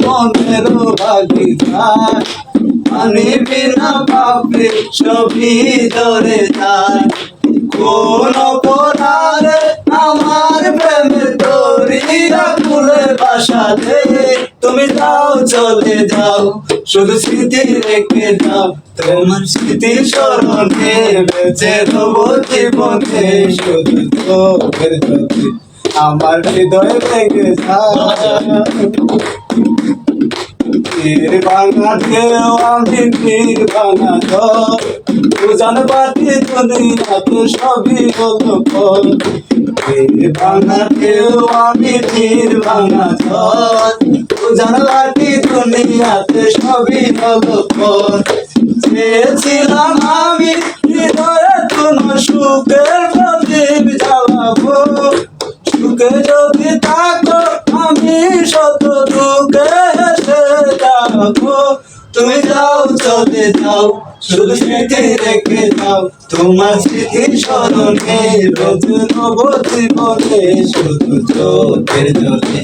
মনের বাগিচায় পানি বিনা পাপড়ি সবই ধরে যায়। কোন অপরাধে আমার প্রেমের তরিরা খুলে বাসা দে, তুমি যাও চলে যাও শুধু স্মৃতি রেখে যাও, তোমার স্মৃতির স্মরণে বেঁচে রবো জীবনে শুধু চোখের জ্যোতি আমার হৃদয় লেগে যায়। তীর ভাঙা ঢেউ আমি তীর ভাঙা জল, উজান বাতি দুনিয়াতে সবই হলো ফল। তীর ভাঙা ঢেউ আমি তীর ভাঙা জল, উজান বাতি দুনিয়াতে সবই হলো ফল। চেয়েছিলাম আমি হৃদয়ে কোনো সুখের প্রদীপ জ্বালাবো, সুখে যদি থাকো আমি শত দুঃখে হেসে যাবো। তুমি যাও চলে যাও শুধু স্মৃতি রেখে যাও, তোমার স্মৃতির স্মরণে রোজ নব জীবনে শুধু চোখের জলে।